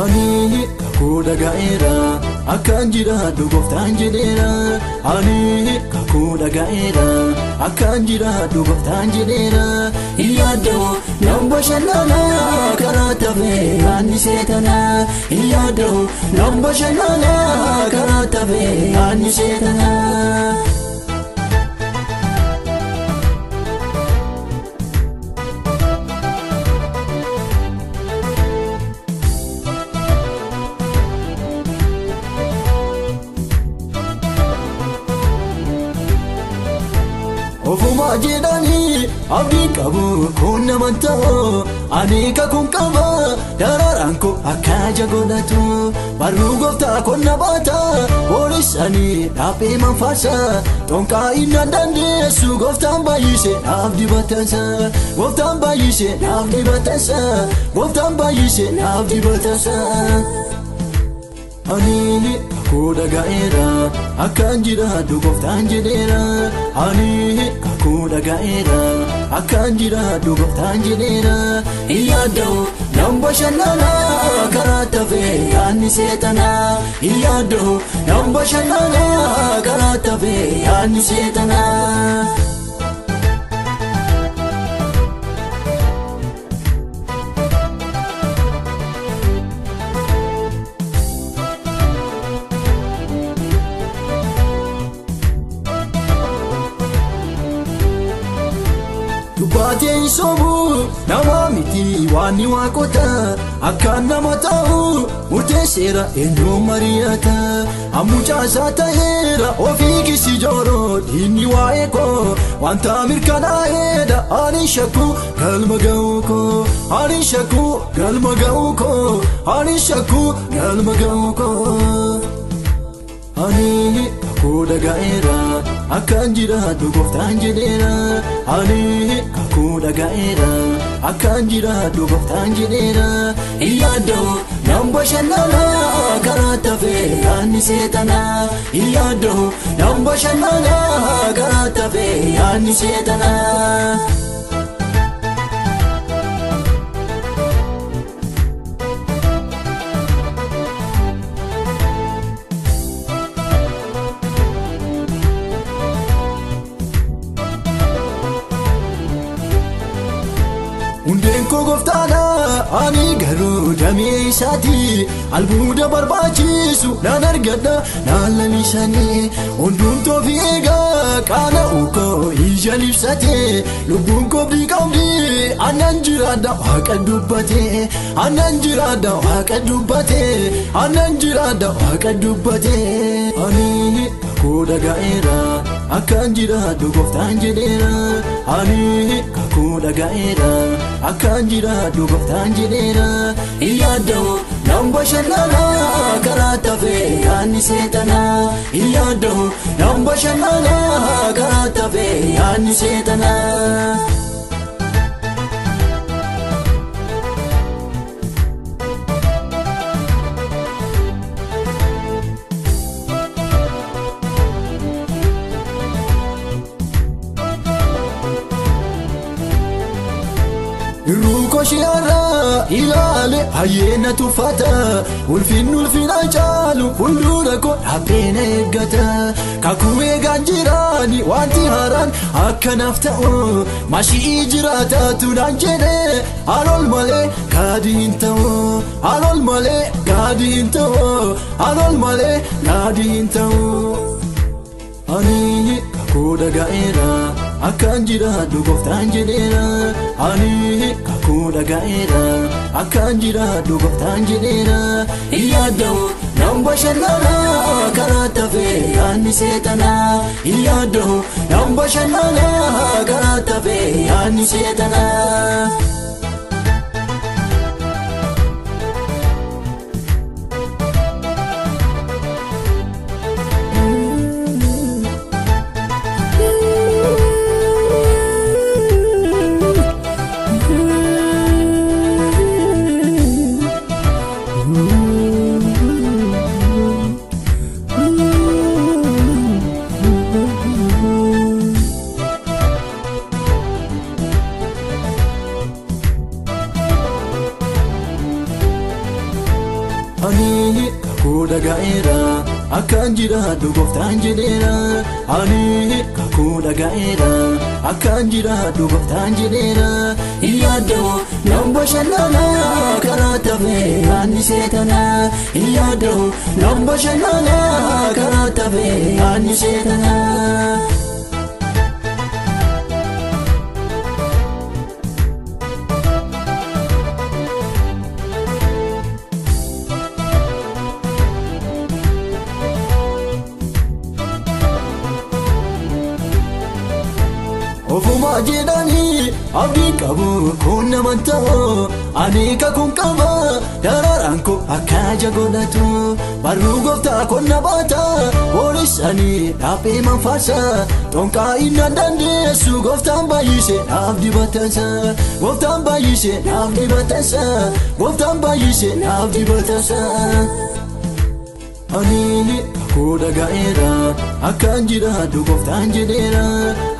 Ani kakuu dhaga'eera akkaan jiraadhu gooftaan jedheera. Ani kakuu dhaga'eera akkaan jiraadhu gooftaan jedheera. Hin yaadda'u nan bashannanaa karaatti hafee yaanni seexanaa. Hin yaadda'u nan bashannanaa karaatti hafee yaanni seexanaa. Ofuma jedhanii abdii qabu kun naman ta'u. Ani kakuun qaba dararaan koo akka jagodhatu. Barruu gooftaa konna baata booris ani dhaabbee manfaasa. Tonqaa inni dandeessu gooftaan baay'ise naaf dibatasa. Gooftaan baay'ise naaf dibatasa. Gooftaan baay'ise naaf dibatasa. Ani kakuu dhaga'eera akkaan jiraadhu gooftaan jedheera. Ani kakuu dhaga'eera akkaan jiraadhu gooftaan jedheera. Hin yaadda'u nan bashannanaa karaatti hafee yaanni seexanaa. Hin yaadda'u nan bashannanaa karaatti hafee yaanni seexanaa. Dubbatee sobu nama miti waanni waaqota. Akkaan nama ta'u murteesseera eenyu mari'ata. Ammucaasaa ta'eera ofii kisi jooroo diinni waa'ee koo. Wanta mirkanaa'eedha ani shakku galma ga'uu koo. Ani shakku galma ga'uu koo. Ani shakku galma ga'uu koo. Ani kakuu dhaga'eera akkaan jiraadhu gooftaan jedheera. Ani kakuu dhaga'eera akkaan jiraadhu gooftaan jedheera. Hin yaadda'u nan bashannanaa karaatti hafee yaanni seexanaa. Hin yaadda'u nan bashannanaa karaatti hafee yaanni seexanaa. Hundeen koo gooftaadha ani garuu damee isaati. Albuuda barbaachisu nan argadha naan lalisanii. Hundumtuu fi eegaa qaana'u koo ija libsate. Lubbuun koo qabdi annan jiraadha waaqa dubbate. Annan jiraadha waaqa dubbate. Annan jiraadha waaqa dubbate. Ani kakuu dhaga'eera akkaan jiraadhu gooftaan jedheera. Ani kakuu dhaga'eera akkaan jiraadhu gooftaan jedheera. Hin yaadda'u nan bashannanaa karaatti hafee yaanni seexanaa. Hin yaadda'u nan bashannanaa karaatti hafee yaanni seexanaa. Ruko shiara ilaale hayyeena tuffata. Ulfina caalu fuuldura koo dhaabbeena eeggata. Kakuu eegaan jiraani wanti haaraan akkanaaf ta'u. Mashii jiraataatu naan jedhe alool malee gaadii hin ta'u. Alool malee gaadii hin ta'u. Alool malee gaadii hin ta'u. Ani kakuu dhaga'eera akkaan jiraadhu gooftaan jedheera. Ani kakuu dhaga'eera akkaan jiraadhu gooftaan jedheera. Hin yaadda'u nan bashannanaa karaatti hafee yaanni seexanaa. Hin yaadda'u nan bashannanaa karaatti hafee yaanni seexanaa. Ani kakuu dhaga'eera akkaan jiraadhu gooftaan jedheera. Ani kakuu dhaga'eera akkaan jiraadhu gooftaan jedheera. Yaadda'u nan bashannanaa karaatti hafee yaanni seexanaa. Yaadda'u nan bashannanaa karaatti hafee yaanni seexanaa. Ofuma jedhanii abdii qabu kun naman ta'u. Ani kakuun qaba daraaraan koo akka ija godhatu. Barruu gooftaa konna baata booris ani dhaabbee manfaasa. Tonkaa inni dandeessu gooftaan baay'isee naaf dibatasa. Gooftaan baay'isee naaf dibatasa. Gooftaan baay'isee naaf dibatasa. Ani kakuu dhaga'eera akkaan jiraadhu gooftaan jedheera.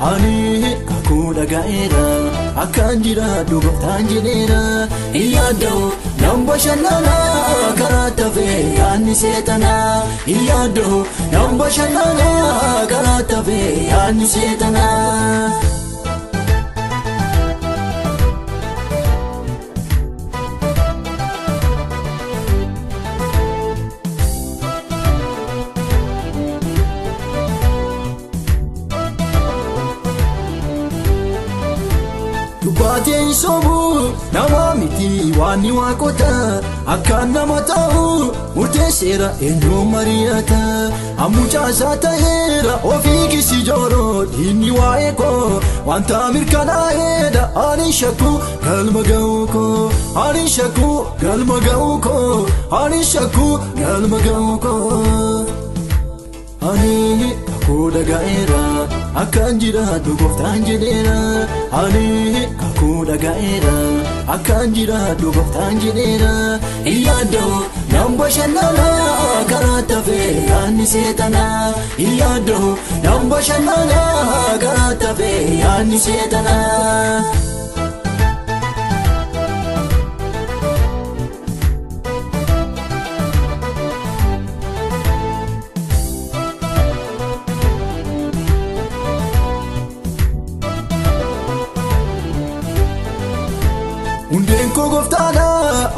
Ani kakuu dhaga'eera akkaan jiraadhu gooftaan jedheera. Yaadda'u nan bashannanaa karaatti hafee yaanni seexanaa. Yaadda'u nan bashannanaa karaatti hafee yaanni seexanaa. Dubbateen sobu nama miti waanni waaqota. Akkaan nama ta'u murteesseera eenyu mari'ata. Ammucaasaa ta'eera ofii kisi jooroo inni waa'ee koo. Wanta mirkanaa'eedha ani shakku galma ga'uu koo. Ani shakku galma ga'uu koo. Ani shakku galma ga'uu koo. Ani kakuu dhaga'eera akkaan jiraadhu gooftaan jedheera. Ani kakuu dhaga'eera akkaan jiraadhu gooftaan jedheera. Yaadda'u nan bashannanaa karaatti hafee yaanni seexanaa. Yaadda'u nan bashannanaa karaatti hafee yaanni seexanaa. Hundeen koo gooftaadha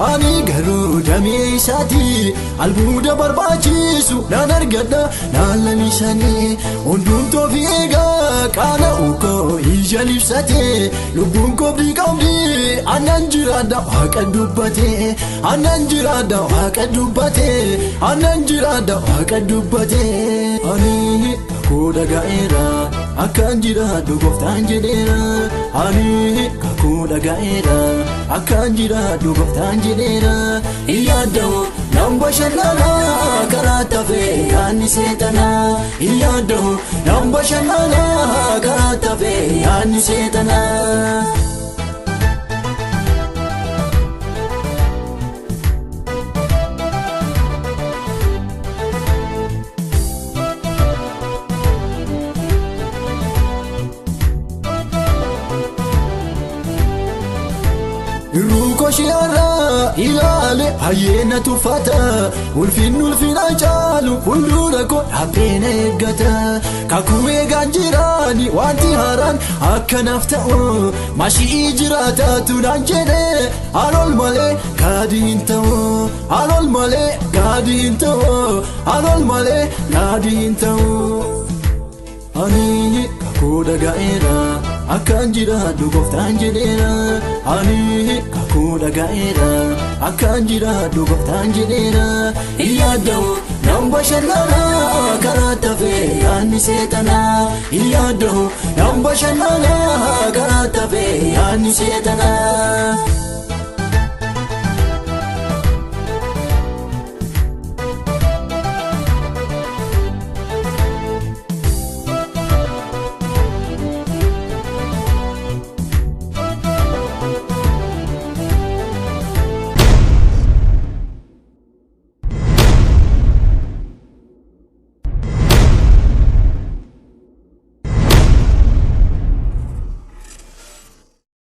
ani garuu damee isaati. Albuuda barbaachisu nan argadha naan lamisanii. Hundumtuu fi eegaa qaana'uu koo ija libsate. Lubbuun koo biqilti aannan jiraadha waaqa dubbate. Aannan jiraadha waaqa dubbate. Aannan jiraadha waaqa dubbate. Ani kakuu dhaga'eera akkaan jiraadhu gooftaan jedheera. Ani kakuu dhaga'eera akkaan jiraadhu gooftaan jedheera. Yaadda'u nan bashannanaa karaatti hafee yaanni seexanaa. Yaadda'u nan bashannanaa karaatti hafee yaanni seexanaa. Irruu shiarraa ilaale hayyeena tuffata. Ulfina caalu fuuldura koo dhaabee na eeggata. Kakuu eegaan jiraani wanti haaraan akka naaf ta'u. Mashii jiraataatu naan jedhe alool malee gaadii hin ta'u. Alool malee gaadii hin ta'u. Alool malee gaadii hin ta'u. Ani kakuu dhaga'eera akkaan jiraadhu gooftaan jedheera. Ani kakuu dhaga'eera akkaan jiraadhu gooftaan jedheera. Yaadda'u nan bashannanaa karaatti hafee yaanni seexanaa. Yaadda'u nan bashannanaa karaatti hafee yaanni seexanaa.